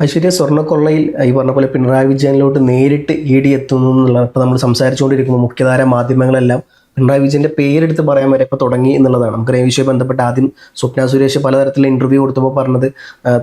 ഐശ്വര്യ, സ്വർണ്ണക്കൊള്ളയിൽ ഈ പറഞ്ഞ പോലെ പിണറായി വിജയനിലോട്ട് നേരിട്ട് ED എത്തുന്നു എന്നുള്ളത് ഇപ്പോൾ നമ്മൾ സംസാരിച്ചുകൊണ്ടിരിക്കുമ്പോൾ മുഖ്യധാര മാധ്യമങ്ങളെല്ലാം പിണറായി വിജയന്റെ പേരെടുത്ത് പറയാൻ വരെ ഇപ്പോൾ തുടങ്ങി എന്നുള്ളതാണ്. നമുക്ക് ഈ വിഷയം ബന്ധപ്പെട്ട് ആദ്യം സ്വപ്ന സുരേഷ് പലതരത്തിലുള്ള ഇന്റർവ്യൂ കൊടുത്തപ്പോൾ പറഞ്ഞത്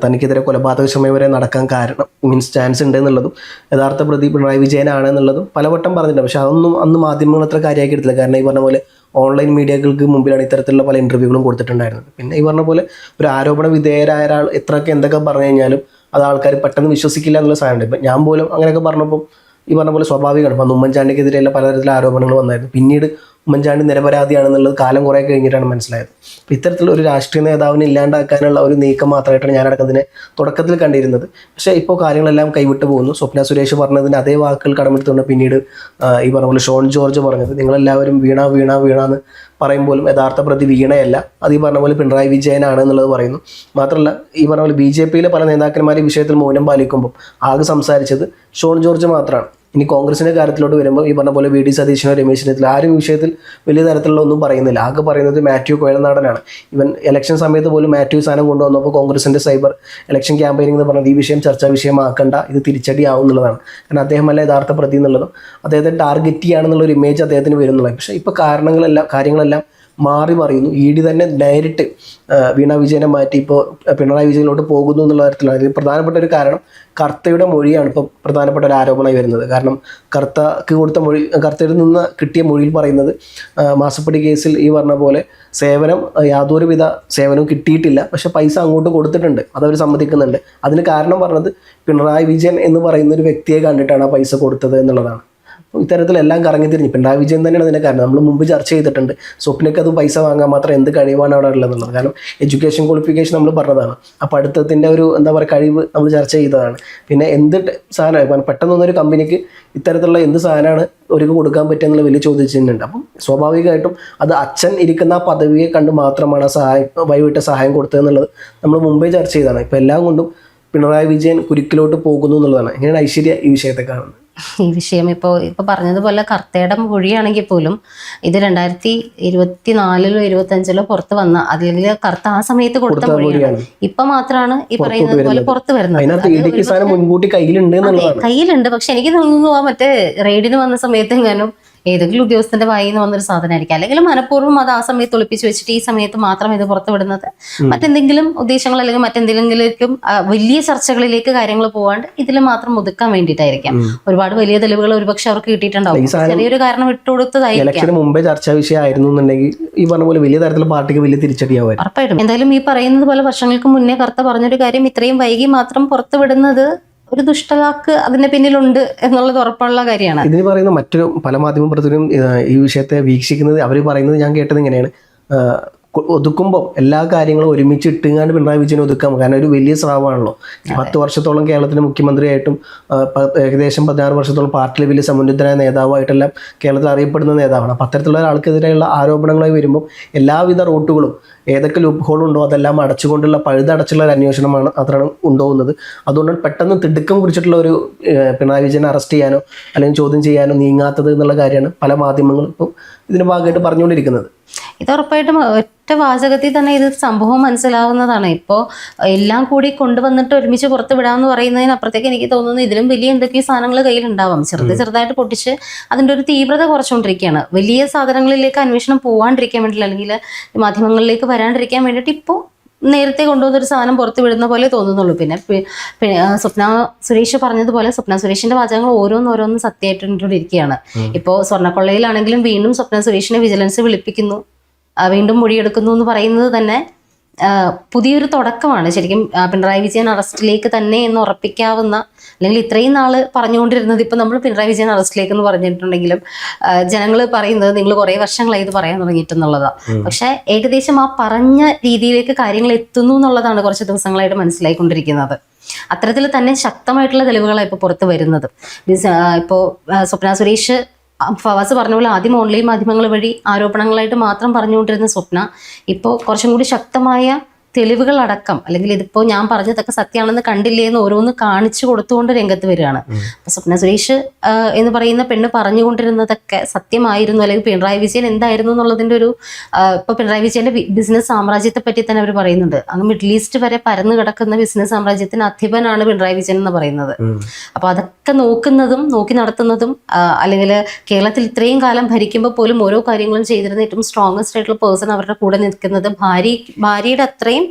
തനിക്കെതിരെ കൊലപാതക ശ്രമം വരെ നടക്കാൻ കാരണം ചാൻസ് ഉണ്ട് എന്നുള്ളതും യഥാർത്ഥ പ്രതി പിണറായി വിജയനാണ് എന്നുള്ളതും പലവട്ടം പറഞ്ഞിട്ടുണ്ട്. പക്ഷെ അതൊന്നും അന്ന് മാധ്യമങ്ങൾ അത്ര കാര്യമാക്കി എടുത്തില്ല. കാരണം ഈ പറഞ്ഞ പോലെ ഓൺലൈൻ മീഡിയകൾക്ക് മുമ്പിലാണ് ഇത്തരത്തിലുള്ള പല ഇന്റർവ്യൂകളും കൊടുത്തിട്ടുണ്ടായിരുന്നത്. പിന്നെ ഈ പറഞ്ഞ പോലെ ഒരു ആരോപണ വിധേയരായ ഒരാൾ എത്രയൊക്കെ എന്തൊക്കെ പറഞ്ഞു കഴിഞ്ഞാലും അത് ആൾക്കാർ പെട്ടെന്ന് വിശ്വസിക്കില്ല എന്നുള്ള സാധനമുണ്ട്. ഇപ്പം ഞാൻ പോലും അങ്ങനെയൊക്കെ പറഞ്ഞപ്പോൾ ഈ പറഞ്ഞ പോലെ സ്വാഭാവികമാണ്. അപ്പം ഉമ്മൻചാണ്ടിക്കെതിരെയുള്ള പലതരത്തിലുള്ള ആരോപണങ്ങൾ വന്നായിരുന്നു. പിന്നീട് ഉമ്മൻചാണ്ടി നിരപരാധിയാണെന്നുള്ളത് കാലം കുറേ കഴിഞ്ഞിട്ടാണ് മനസ്സിലായത്. അപ്പം ഇത്തരത്തിലുള്ള ഒരു രാഷ്ട്രീയ നേതാവിനെ ഇല്ലാണ്ടാക്കാനുള്ള ഒരു നീക്കം മാത്രമായിട്ടാണ് ഞാനടക്കതിനെ തുടക്കത്തിൽ കണ്ടിരുന്നത്. പക്ഷേ ഇപ്പോൾ കാര്യങ്ങളെല്ലാം കൈവിട്ട് പോകുന്നു. സ്വപ്ന സുരേഷ് പറഞ്ഞതിൻ്റെ അതേ വാക്കുകൾ കടമെടുത്തുകൊണ്ട് പിന്നീട് ഈ പറഞ്ഞ പോലെ ഷോൺ ജോർജ് പറഞ്ഞത് നിങ്ങളെല്ലാവരും വീണ വീണ വീണ എന്ന് പറയുമ്പോഴും യഥാർത്ഥ പ്രതി വീണയല്ല, അത് ഈ പറഞ്ഞ പോലെ പിണറായി വിജയനാണ് എന്നുള്ളത് പറയുന്നു. മാത്രമല്ല ഈ പറഞ്ഞ പോലെ BJPയിലെ പല നേതാക്കന്മാർ ഈ വിഷയത്തിൽ മൗനം പാലിക്കുമ്പോൾ ആകെ സംസാരിച്ചത് ഷോൺ ജോർജ് മാത്രമാണ്. ഇനി കോൺഗ്രസിൻ്റെ കാര്യത്തിലോട്ട് വരുമ്പോൾ ഈ പറഞ്ഞ പോലെ VD സതീശനോ രമേശ് ചെന്നിത്തല ആരും ഈ വിഷയത്തിൽ വലിയ തരത്തിലുള്ള ഒന്നും പറയുന്നില്ല. ആകെ പറയുന്നത് മാത്യു കുഴൽനാടനാണ്. ഇവൻ ഇലക്ഷൻ സമയത്ത് പോലും മാത്യു സാധനം കൊണ്ടുവന്നപ്പോൾ കോൺഗ്രസിൻ്റെ സൈബർ ഇലക്ഷൻ ക്യാമ്പയിനിങ് എന്ന് പറഞ്ഞത് ഈ വിഷയം ചർച്ചാ വിഷയമാക്കേണ്ട, ഇത് തിരിച്ചടിയാവും എന്നുള്ളതാണ്. കാരണം അദ്ദേഹമല്ല യഥാർത്ഥ പ്രതി എന്നുള്ളതും അദ്ദേഹത്തെ ടാർഗറ്റ് ചെയ്യാണെന്നുള്ളൊരു ഇമേജ് അദ്ദേഹത്തിന് വരുന്നുള്ളത്. പക്ഷേ ഇപ്പോൾ കാര്യങ്ങളെല്ലാം മാറി മറിയുന്നു. ED തന്നെ ഡയറക്റ്റ് വീണ വിജയനെ മാറ്റി ഇപ്പോൾ പിണറായി വിജയനിലോട്ട് പോകുന്നു എന്നുള്ള തരത്തിലാണ്. ഇതിൽ പ്രധാനപ്പെട്ട ഒരു കാരണം കർത്തയുടെ മൊഴിയാണ് ഇപ്പോൾ പ്രധാനപ്പെട്ട ഒരു ആരോപണമായി വരുന്നത്. കാരണം കർത്തക്ക് കൊടുത്ത മൊഴി, കർത്തയിൽ നിന്ന് കിട്ടിയ മൊഴിയിൽ പറയുന്നത് മാസപ്പടി കേസിൽ ഈ പറഞ്ഞ പോലെ യാതൊരുവിധ സേവനവും കിട്ടിയിട്ടില്ല, പക്ഷെ പൈസ അങ്ങോട്ട് കൊടുത്തിട്ടുണ്ട്, അതവർ സമ്മതിക്കുന്നുണ്ട്. അതിന് കാരണം പറഞ്ഞത് പിണറായി വിജയൻ എന്ന് പറയുന്ന ഒരു വ്യക്തിയെ കണ്ടിട്ടാണ് ആ പൈസ കൊടുത്തത് എന്നുള്ളതാണ്. ഇത്തരത്തിലെല്ലാം കറങ്ങി തിരിഞ്ഞ് പിണറായി വിജയൻ തന്നെയാണ് അതിൻ്റെ കാരണം. നമ്മൾ മുമ്പ് ചർച്ച ചെയ്തിട്ടുണ്ട്, സ്വപ്നയ്ക്ക് അത് പൈസ വാങ്ങാൻ മാത്രം എന്ത് കഴിവാണ് അവിടെ ഉള്ളതെന്നുള്ളത്. കാരണം എഡ്യൂക്കേഷൻ ക്വാളിഫിക്കേഷൻ നമ്മൾ പറഞ്ഞതാണ്, ആ പഠിത്തത്തിൻ്റെ ഒരു എന്താ പറയുക കഴിവ് നമ്മൾ ചർച്ച ചെയ്തതാണ്. പിന്നെ എന്ത് സാധനം പെട്ടെന്നൊന്നൊരു കമ്പനിക്ക് ഇത്തരത്തിലുള്ള എന്ത് സാധനമാണ് അവർക്ക് കൊടുക്കാൻ പറ്റുക എന്നുള്ള വലിയ ചോദിച്ചിട്ടുണ്ട്. അപ്പം സ്വാഭാവികമായിട്ടും അത് അച്ഛൻ ഇരിക്കുന്ന ആ പദവിയെ കണ്ട് മാത്രമാണ് ആ വൈകിട്ട് സഹായം കൊടുത്തതെന്നുള്ളത് നമ്മൾ മുമ്പേ ചർച്ച ചെയ്തതാണ്. ഇപ്പം എല്ലാം കൊണ്ടും പിണറായി വിജയൻ കുരുക്കിലോട്ട് പോകുന്നു എന്നുള്ളതാണ്. എങ്ങനെയാണ് ഐശ്വര്യ ഈ വിഷയത്തെ കാണുന്നത്? ഈ വിഷയം ഇപ്പോൾ പറഞ്ഞതുപോലെ കർത്തയുടെ മൊഴിയാണെങ്കിൽ പോലും ഇത് 2024 25 പുറത്ത് വന്ന, അല്ലെങ്കിൽ കർത്ത ആ സമയത്ത് കൊടുത്ത മൊഴിയാണ്. ഇപ്പൊ മാത്രമാണ് ഈ പറയുന്നത് പോലെ പുറത്ത് വരുന്നത്. മുൻകൂട്ടി കയ്യിലുണ്ട്. പക്ഷെ എനിക്ക് തോന്നുന്നു മറ്റേ റെയ്ഡിന് വന്ന സമയത്ത് എങ്ങാനും ഏതെങ്കിലും ഉദ്യോഗസ്ഥന്റെ വായിൽ നിന്ന് വന്നൊരു സാധനമായിരിക്കും, അല്ലെങ്കിൽ മനഃപൂർവ്വം അത് ആ സമയത്ത് ഒളിപ്പിച്ച് വെച്ചിട്ട് ഈ സമയത്ത് മാത്രം ഇത് പുറത്തു വിടുന്നത് മറ്റെന്തെങ്കിലും ഉദ്ദേശങ്ങൾ അല്ലെങ്കിൽ മറ്റെന്തെങ്കിലും വലിയ ചർച്ചകളിലേക്ക് കാര്യങ്ങൾ പോവാണ്ട് ഇതിൽ മാത്രം ഒതുക്കാൻ വേണ്ടിയിട്ടായിരിക്കാം. ഒരുപാട് വലിയ തെളിവുകൾ ഒരുപക്ഷെ അവർക്ക് കിട്ടിയിട്ടുണ്ടാവും. ചെറിയൊരു കാരണം ഇട്ടുകൊടുത്തതായിരിക്കും. മുമ്പേ ചർച്ചാ വിഷയമായിരുന്നുണ്ടെങ്കിൽ ഈ പറഞ്ഞ പോലെ വലിയ തരത്തിലുള്ള പാർട്ടിക്ക് വലിയ തിരിച്ചടിയാവും ഉറപ്പായിട്ടും. എന്തായാലും ഈ പറയുന്നത് പോലെ വർഷങ്ങൾക്ക് മുന്നേ കർത്ത പറഞ്ഞൊരു കാര്യം ഇത്രയും വൈകി മാത്രം പുറത്തു വിടുന്നത് ഒരു ദുഷ്ടലാക്ക് അതിന്റെ പിന്നിലുണ്ട് എന്നുള്ളത് ഉറപ്പുള്ള കാര്യമാണ്. ഇതിന് പറയുന്ന മറ്റൊരു പല മാധ്യമപ്രവർത്തകരും ഈ വിഷയത്തെ വീക്ഷിക്കുന്നത്, അവർ പറയുന്നത് ഞാൻ കേട്ടത് ഇങ്ങനെയാണ്, ഒതുക്കുമ്പോൾ എല്ലാ കാര്യങ്ങളും ഒരുമിച്ച് ഇട്ടുങ്ങാണ്ട് പിണറായി വിജയൻ ഒതുക്കാം. കാരണം ഒരു വലിയ സ്രാവാണല്ലോ. 10 വർഷത്തോളം കേരളത്തിലെ മുഖ്യമന്ത്രിയായിട്ടും ഏകദേശം 16 വർഷത്തോളം പാർട്ടിയിലെ വലിയ സമുന്നതനായ നേതാവായിട്ടെല്ലാം കേരളത്തിൽ അറിയപ്പെടുന്ന നേതാവാണ്. അപ്പം അത്തരത്തിലുള്ള ഒരാൾക്കെതിരെയുള്ള ആരോപണങ്ങളായി വരുമ്പോൾ എല്ലാവിധ റൂട്ടുകളും ഏതൊക്കെ ലൂപ്പ് ഹോളുണ്ടോ അതെല്ലാം അടച്ചുകൊണ്ടുള്ള പഴുതടച്ചുള്ള ഒരു അന്വേഷണമാണ് അതാണ് ഉണ്ടാവുന്നത്. അതുകൊണ്ടാണ് പെട്ടെന്ന് തിടുക്കം കുറിച്ചിട്ടുള്ള ഒരു പിണറായി വിജയനെ അറസ്റ്റ് ചെയ്യാനോ അല്ലെങ്കിൽ ചോദ്യം ചെയ്യാനോ നീങ്ങാത്തത് എന്നുള്ള കാര്യമാണ് പല മാധ്യമങ്ങളും ഇപ്പോൾ ഇതിന് ഭാഗമായിട്ട് പറഞ്ഞുകൊണ്ടിരിക്കുന്നത്. ഇത് ഉറപ്പായിട്ടും ഒറ്റ വാചകത്തിൽ തന്നെ ഇത് സംഭവം മനസ്സിലാവുന്നതാണ്. ഇപ്പോൾ എല്ലാം കൂടി കൊണ്ടുവന്നിട്ട് ഒരുമിച്ച് പുറത്ത് വിടാമെന്ന് പറയുന്നതിനപ്പുറത്തേക്ക് എനിക്ക് തോന്നുന്നു ഇതിലും വലിയ എന്തൊക്കെയോ സാധനങ്ങൾ കയ്യിലുണ്ടാവാം. ചെറുതായിട്ട് പൊട്ടിച്ച് അതിൻ്റെ ഒരു തീവ്രത കുറച്ചുകൊണ്ടിരിക്കുകയാണ്. വലിയ സാധനങ്ങളിലേക്ക് അന്വേഷണം പോകാണ്ടിരിക്കാൻ വേണ്ടിയിട്ട്, അല്ലെങ്കിൽ മാധ്യമങ്ങളിലേക്ക് വരാണ്ടിരിക്കാൻ വേണ്ടിയിട്ട് ഇപ്പോൾ നേരത്തെ കൊണ്ടുവന്നൊരു സാധനം പുറത്ത് വിടുന്ന പോലെ തോന്നുന്നുള്ളൂ. പിന്നെ സ്വപ്ന സുരേഷ് പറഞ്ഞതുപോലെ സ്വപ്ന സുരേഷിന്റെ വാചകങ്ങൾ ഓരോന്നോരോന്ന് സത്യമായിട്ടുകൊണ്ടിരിക്കുകയാണ്. ഇപ്പോൾ സ്വർണ്ണക്കൊള്ളയിലാണെങ്കിലും വീണ്ടും സ്വപ്ന സുരേഷിനെ വിജിലൻസ് വിളിപ്പിക്കുന്നു, വീണ്ടും മൊഴിയെടുക്കുന്നു എന്ന് പറയുന്നത് തന്നെ പുതിയൊരു തുടക്കമാണ്. ശരിക്കും പിണറായി വിജയൻ അറസ്റ്റിലേക്ക് തന്നെ എന്ന് ഉറപ്പിക്കാവുന്ന, അല്ലെങ്കിൽ ഇത്രയും നാള് പറഞ്ഞുകൊണ്ടിരുന്നത് ഇപ്പം നമ്മൾ പിണറായി വിജയൻ അറസ്റ്റിലേക്ക് എന്ന് പറഞ്ഞിട്ടുണ്ടെങ്കിലും ജനങ്ങൾ പറയുന്നത് നിങ്ങൾ കുറേ വർഷങ്ങളായി ഇത് പറയാൻ തുടങ്ങിയിട്ടുള്ളതാണ്. പക്ഷെ ഏകദേശം ആ പറഞ്ഞ രീതിയിലേക്ക് കാര്യങ്ങൾ എത്തുന്നു എന്നുള്ളതാണ് കുറച്ച് ദിവസങ്ങളായിട്ട് മനസ്സിലായിക്കൊണ്ടിരിക്കുന്നത്. അത്തരത്തിൽ തന്നെ ശക്തമായിട്ടുള്ള തെളിവുകളാണ് ഇപ്പോൾ പുറത്ത് വരുന്നത്. ഇപ്പോൾ സ്വപ്ന സുരേഷ് ഫവാസ് പറഞ്ഞ പോലെ ആദ്യം ഓൺലൈൻ മാധ്യമങ്ങൾ വഴി ആരോപണങ്ങളായിട്ട് മാത്രം പറഞ്ഞുകൊണ്ടിരുന്ന സ്വപ്ന ഇപ്പോൾ കുറച്ചും കൂടി ശക്തമായ തെളിവുകളടക്കം അല്ലെങ്കിൽ ഇതിപ്പോൾ ഞാൻ പറഞ്ഞതൊക്കെ സത്യമാണെന്ന് കണ്ടില്ലേ എന്ന് ഓരോന്ന് കാണിച്ചു കൊടുത്തുകൊണ്ട് രംഗത്ത് വരികയാണ്. അപ്പൊ സ്വപ്ന സുരേഷ് എന്ന് പറയുന്ന പെണ്ണ് പറഞ്ഞുകൊണ്ടിരുന്നതൊക്കെ സത്യമായിരുന്നു, അല്ലെങ്കിൽ പിണറായി വിജയൻ എന്തായിരുന്നു എന്നുള്ളതിന്റെ ഒരു ഇപ്പൊ പിണറായി വിജയന്റെ ബിസിനസ് സാമ്രാജ്യത്തെ പറ്റി തന്നെ അവർ പറയുന്നുണ്ട്. അങ്ങ് മിഡിൽ ഈസ്റ്റ് വരെ പരന്നു കിടക്കുന്ന ബിസിനസ് സാമ്രാജ്യത്തിന് അധിപനാണ് പിണറായി വിജയൻ എന്ന് പറയുന്നത്. അപ്പൊ അതൊക്കെ നോക്കുന്നതും നോക്കി നടത്തുന്നതും അല്ലെങ്കിൽ കേരളത്തിൽ ഇത്രയും കാലം ഭരിക്കുമ്പോൾ പോലും ഓരോ കാര്യങ്ങളും ചെയ്തിരുന്ന ഏറ്റവും സ്ട്രോങ്ങസ്റ്റ് ആയിട്ടുള്ള പേഴ്സൺ അവരുടെ കൂടെ നിൽക്കുന്നത് ഭാര്യയുടെ അത്രയും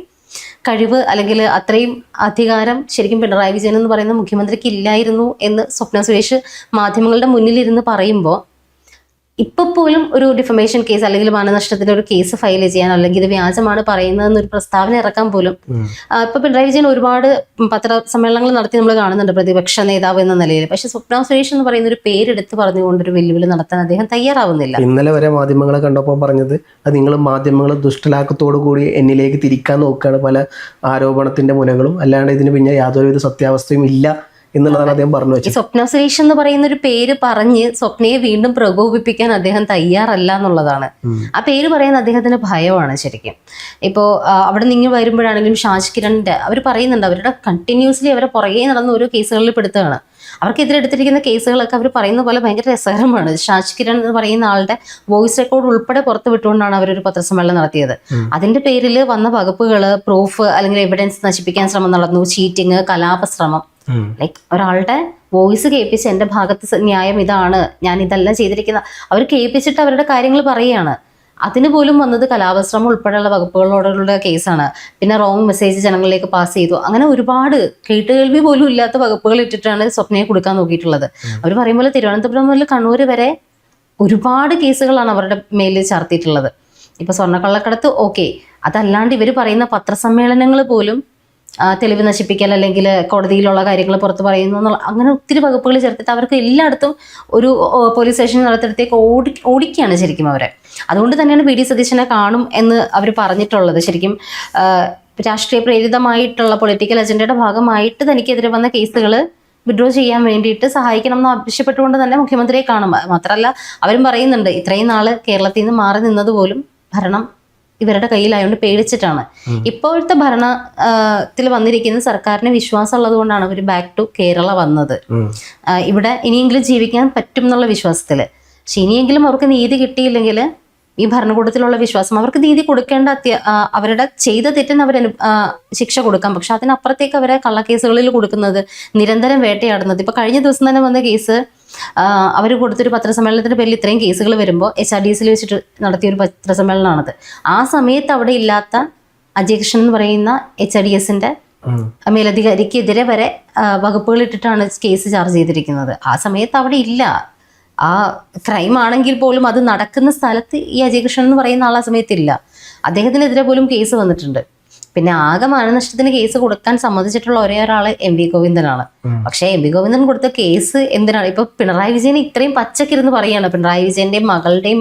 കഴിവ് അല്ലെങ്കിൽ അത്രയും അധികാരം ശരിക്കും പിണറായി വിജയൻ എന്ന് പറയുന്ന മുഖ്യമന്ത്രിക്ക് ഇല്ലായിരുന്നു എന്ന് സ്വപ്ന സുരേഷ് മാധ്യമങ്ങളുടെ മുന്നിലിരുന്ന് പറയുമ്പോൾ ഇപ്പൊ പോലും ഒരു ഡിഫമേഷൻ കേസ് അല്ലെങ്കിൽ മാനനഷ്ടത്തിന്റെ ഒരു കേസ് ഫയൽ ചെയ്യാൻ, അല്ലെങ്കിൽ ഇത് വ്യാജമാണ് പറയുന്നതെന്നൊരു പ്രസ്താവന ഇറക്കാൻ പോലും ഇപ്പൊ പിണറായി വിജയൻ ഒരുപാട് പത്രസമ്മേളനങ്ങൾ നടത്തി നമ്മൾ കാണുന്നുണ്ട് പ്രതിപക്ഷ നേതാവ് എന്ന നിലയിൽ. പക്ഷെ സ്വപ്ന സുരേഷ് എന്ന് പറയുന്ന ഒരു പേരെടുത്ത് പറഞ്ഞുകൊണ്ടൊരു വെല്ലുവിളി നടത്താൻ അദ്ദേഹം തയ്യാറാവുന്നില്ല. ഇന്നലെ വരെ മാധ്യമങ്ങളെ കണ്ടപ്പോൾ പറഞ്ഞത് അത് നിങ്ങൾ മാധ്യമങ്ങൾ ദുഷ്ടലാക്കത്തോടു കൂടി എന്നിലേക്ക് തിരിക്കാൻ നോക്കുകയാണ് പല ആരോപണത്തിന്റെ മുനകളും, അല്ലാണ്ട് ഇതിന് പിന്നെ യാതൊരുവിധ സത്യാവസ്ഥയും ഇല്ല എന്നുള്ളതാണ് അദ്ദേഹം പറഞ്ഞു വെച്ചത്. സ്വപ്ന സുരേഷ് എന്ന് പറയുന്ന ഒരു പേര് പറഞ്ഞ് സ്വപ്നയെ വീണ്ടും പ്രകോപിപ്പിക്കാൻ അദ്ദേഹം തയ്യാറല്ല എന്നുള്ളതാണ്. ആ പേര് പറയാൻ അദ്ദേഹത്തിന് ഭയമാണ് ശരിക്കും. ഇപ്പോൾ അവിടെ നിന്ന് വരുമ്പോഴാണെങ്കിലും ഷാജ് കിരണിന്റെ അവർ പറയുന്നുണ്ട്, അവരുടെ കണ്ടിന്യൂസ്ലി അവരെ പുറകെ നടന്ന ഓരോ കേസുകളിൽ പെടുത്തുകയാണ്. അവർക്കെതിരെ എടുത്തിരിക്കുന്ന കേസുകളൊക്കെ അവർ പറയുന്ന പോലെ ഭയങ്കര രസകരമാണ്. ഷാജ് കിരൺ എന്ന് പറയുന്ന ആളുടെ വോയിസ് റെക്കോർഡ് ഉൾപ്പെടെ പുറത്തു വിട്ടുകൊണ്ടാണ് അവരൊരു പത്രസമ്മേളനം നടത്തിയത്. അതിന്റെ പേരിൽ വന്ന വകുപ്പുകൾ, പ്രൂഫ് അല്ലെങ്കിൽ എവിഡൻസ് നശിപ്പിക്കാൻ ശ്രമം നടന്നു, ചീറ്റിങ്, കലാപശ്രമം. ലൈക്ക് ഒരാളുടെ വോയിസ് കേൾപ്പിച്ച് എൻ്റെ ഭാഗത്ത് ന്യായം ഇതാണ്, ഞാൻ ഇതെല്ലാം ചെയ്തിരിക്കുന്ന അവർ കേൾപ്പിച്ചിട്ട് അവരുടെ കാര്യങ്ങൾ പറയുകയാണ്. അതിന് പോലും വന്നത് കലാപശ്രമം ഉൾപ്പെടെയുള്ള വകുപ്പുകളോടുള്ള കേസാണ്. പിന്നെ റോങ് മെസ്സേജ് ജനങ്ങളിലേക്ക് പാസ് ചെയ്തു. അങ്ങനെ ഒരുപാട് കേട്ടുകേൾവി പോലും ഇല്ലാത്ത വകുപ്പുകൾ ഇട്ടിട്ടാണ് സ്വപ്നയെ കൊടുക്കാൻ നോക്കിയിട്ടുള്ളത്. അവർ പറയുമ്പോൾ തിരുവനന്തപുരം മുതൽ കണ്ണൂർ വരെ ഒരുപാട് കേസുകളാണ് അവരുടെ മേലിൽ ചാർത്തിയിട്ടുള്ളത്. ഇപ്പൊ സ്വർണ്ണക്കള്ളക്കടത്ത് ഓക്കെ, അതല്ലാണ്ട് ഇവർ പറയുന്ന പത്രസമ്മേളനങ്ങൾ പോലും തെളിവ് നശിപ്പിക്കൽ അല്ലെങ്കിൽ കോടതിയിലുള്ള കാര്യങ്ങൾ പുറത്ത് പറയുന്നു എന്നുള്ള അങ്ങനെ ഒത്തിരി വകുപ്പുകൾ ചേർത്തിട്ട് അവർക്ക് എല്ലായിടത്തും ഒരു പോലീസ് സ്റ്റേഷൻ നടത്തിടത്തേക്ക് ഓടിക്കുകയാണ് ശരിക്കും അവരെ. അതുകൊണ്ട് തന്നെയാണ് വി ഡി സതീശനെ കാണും എന്ന് അവർ പറഞ്ഞിട്ടുള്ളത്. ശരിക്കും രാഷ്ട്രീയ പ്രേരിതമായിട്ടുള്ള പൊളിറ്റിക്കൽ അജണ്ടയുടെ ഭാഗമായിട്ട് തനിക്കെതിരെ വന്ന കേസുകൾ വിഡ്രോ ചെയ്യാൻ വേണ്ടിയിട്ട് സഹായിക്കണം എന്ന് ആവശ്യപ്പെട്ടുകൊണ്ട് തന്നെ മുഖ്യമന്ത്രിയെ കാണും. മാത്രമല്ല അവരും പറയുന്നുണ്ട്, ഇത്രയും നാള് കേരളത്തിൽ നിന്ന് മാറി നിന്നത് പോലും ഭരണം ഇവരുടെ കയ്യിലായതുകൊണ്ട് പേടിച്ചിട്ടാണ്. ഇപ്പോഴത്തെ ഭരണത്തിൽ വന്നിരിക്കുന്ന സർക്കാരിന് വിശ്വാസം ഉള്ളത് കൊണ്ടാണ് അവർ ബാക്ക് ടു കേരള വന്നത്. ഇവിടെ ഇനിയെങ്കിലും ജീവിക്കാൻ പറ്റും എന്നുള്ള വിശ്വാസത്തിൽ. പക്ഷെ ഇനിയെങ്കിലും അവർക്ക് നീതി കിട്ടിയില്ലെങ്കിൽ ഈ ഭരണകൂടത്തിലുള്ള വിശ്വാസം അവർക്ക് നീതി കൊടുക്കേണ്ട അവരുടെ ചെയ്ത തെറ്റിന് അവർ ശിക്ഷ കൊടുക്കാം. പക്ഷെ അതിനപ്പുറത്തേക്ക് അവരെ കള്ളക്കേസുകളിൽ കൊടുക്കുന്നത്, നിരന്തരം വേട്ടയാടുന്നത്. ഇപ്പൊ കഴിഞ്ഞ ദിവസം തന്നെ വന്ന കേസ് അവർ കൊടുത്തൊരു പത്രസമ്മേളനത്തിന്റെ പേരിൽ ഇത്രയും കേസുകൾ വരുമ്പോൾ HRDSൽ വെച്ചിട്ട് നടത്തിയൊരു പത്രസമ്മേളനമാണത്. ആ സമയത്ത് അവിടെ ഇല്ലാത്ത അജയ് കൃഷ്ണൻ എന്ന് പറയുന്ന HRDSന്റെ മേലധികാരിക്കെതിരെ വരെ വകുപ്പുകൾ ഇട്ടിട്ടാണ് കേസ് ചാർജ് ചെയ്തിരിക്കുന്നത്. ആ സമയത്ത് അവിടെ ഇല്ല. ആ ക്രൈം ആണെങ്കിൽ പോലും അത് നടക്കുന്ന സ്ഥലത്ത് ഈ അജയ് കൃഷ്ണൻ എന്ന് പറയുന്ന ആൾ ആ സമയത്തില്ല. അദ്ദേഹത്തിനെതിരെ പോലും കേസ് വന്നിട്ടുണ്ട്. പിന്നെ ആകെ മാനനഷ്ടത്തിന് കേസ് കൊടുക്കാൻ സമ്മതിച്ചിട്ടുള്ള ഒരേ ഒരാള് MV ഗോവിന്ദനാണ്. പക്ഷെ MV ഗോവിന്ദൻ കൊടുത്ത കേസ് എന്തിനാണ്? ഇപ്പൊ പിണറായി വിജയൻ ഇത്രയും പച്ചക്കിരുന്ന് പറയാണ്, പിണറായി വിജയന്റെയും മകളുടെയും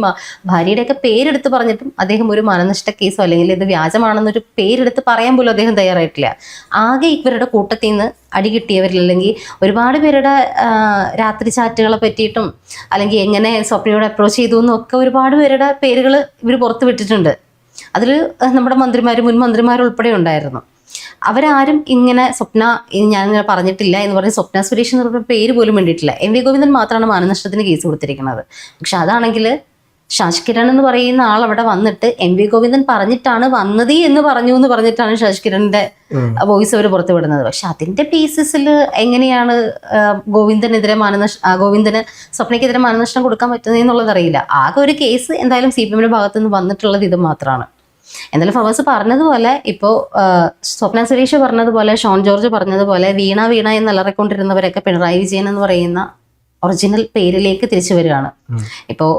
ഭാര്യയുടെ ഒക്കെ പേരെടുത്ത് പറഞ്ഞിട്ടും അദ്ദേഹം ഒരു മാനനഷ്ട കേസോ അല്ലെങ്കിൽ ഇത് വ്യാജമാണെന്നൊരു പേരെടുത്ത് പറയാൻ പോലും അദ്ദേഹം തയ്യാറായിട്ടില്ല. ആകെ ഇവരുടെ കൂട്ടത്തിൽ നിന്ന് അടി കിട്ടിയവരിൽ അല്ലെങ്കിൽ ഒരുപാട് പേരുടെ രാത്രി ചാറ്റുകളെ പറ്റിയിട്ടും അല്ലെങ്കിൽ എങ്ങനെ സ്വപ്നയോട് അപ്രോച്ച് ചെയ്തു എന്നൊക്കെ ഒരുപാട് പേരുടെ പേരുകൾ ഇവർ പുറത്ത് വിട്ടിട്ടുണ്ട്. അതിൽ നമ്മുടെ മന്ത്രിമാരും മുൻ മന്ത്രിമാരും ഉൾപ്പെടെ ഉണ്ടായിരുന്നു. അവരാരും ഇങ്ങനെ സ്വപ്ന ഞാനിങ്ങനെ പറഞ്ഞിട്ടില്ല എന്ന് പറഞ്ഞ് സ്വപ്ന സുരേഷ് എന്ന് പറഞ്ഞ പേര് പോലും വേണ്ടിയിട്ടില്ല. MV ഗോവിന്ദൻ മാത്രമാണ് മാനനഷ്ടത്തിന് കേസ് കൊടുത്തിരിക്കുന്നത്. പക്ഷെ അതാണെങ്കിൽ ഷാജ് കിരൺ എന്ന് പറയുന്ന ആൾ അവിടെ വന്നിട്ട് MV ഗോവിന്ദൻ പറഞ്ഞിട്ടാണ് വന്നത് എന്ന് പറഞ്ഞിട്ടാണ് ഷാജ് കിരണിന്റെ വോയിസ് അവർ പുറത്തു വിടുന്നത്. പക്ഷെ അതിന്റെ ബേസിസിൽ എങ്ങനെയാണ് ഗോവിന്ദന് സ്വപ്നയ്ക്കെതിരെ മാനനഷ്ടം കൊടുക്കാൻ പറ്റുന്നത് എന്നുള്ളത് അറിയില്ല. ആകെ ഒരു കേസ് എന്തായാലും CPMന്റെ ഭാഗത്തു നിന്ന് വന്നിട്ടുള്ളത് ഇത് മാത്രമാണ്. എന്തായാലും ഫവാസ് പറഞ്ഞതുപോലെ ഇപ്പോൾ സ്വപ്ന സുരേഷ് പറഞ്ഞതുപോലെ ഷോൺ ജോർജ് പറഞ്ഞതുപോലെ വീണ എന്ന് അലറിക്കൊണ്ടിരുന്നവരൊക്കെ പിണറായി വിജയൻ എന്ന് പറയുന്ന ഒറിജിനൽ പേരിലേക്ക് തിരിച്ചു വരികയാണ്. ഇപ്പോൾ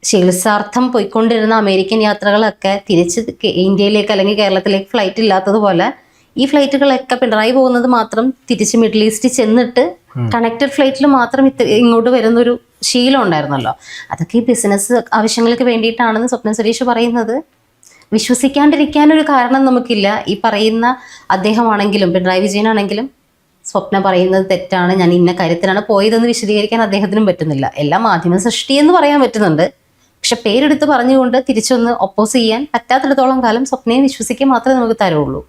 ചികിത്സാർത്ഥം പോയിക്കൊണ്ടിരുന്ന അമേരിക്കൻ യാത്രകളൊക്കെ തിരിച്ച് ഇന്ത്യയിലേക്ക് അല്ലെങ്കിൽ കേരളത്തിലേക്ക് ഫ്ലൈറ്റ് ഇല്ലാത്തതുപോലെ ഈ ഫ്ലൈറ്റുകളൊക്കെ പിണറായി പോകുന്നത് മാത്രം തിരിച്ച് മിഡിൽ ഈസ്റ്റ് ചെന്നിട്ട് കണക്റ്റഡ് ഫ്ലൈറ്റിൽ മാത്രം ഇങ്ങോട്ട് വരുന്നൊരു ശീലം ഉണ്ടായിരുന്നല്ലോ. അതൊക്കെ ഈ ബിസിനസ് ആവശ്യങ്ങൾക്ക് വേണ്ടിയിട്ടാണെന്ന് സ്വപ്ന സുരേഷ് പറയുന്നത് വിശ്വസിക്കാണ്ടിരിക്കാനൊരു കാരണം നമുക്കില്ല. ഈ പറയുന്ന അദ്ദേഹമാണെങ്കിലും പിണറായി വിജയനാണെങ്കിലും സ്വപ്ന പറയുന്നത് തെറ്റാണ്, ഞാൻ ഇന്ന കാര്യത്തിനാണ് പോയതെന്ന് വിശദീകരിക്കാൻ അദ്ദേഹത്തിനും പറ്റുന്നില്ല. എല്ലാം മാധ്യമ സൃഷ്ടി എന്ന് പറയാൻ പറ്റുന്നുണ്ട്. പക്ഷെ പേരെടുത്ത് പറഞ്ഞുകൊണ്ട് തിരിച്ചൊന്ന് ഒപ്പോസ് ചെയ്യാൻ പറ്റാത്തിടത്തോളം കാലം സ്വപ്നയെ വിശ്വസിക്കുക മാത്രമേ നമുക്ക് തരുള്ളൂ.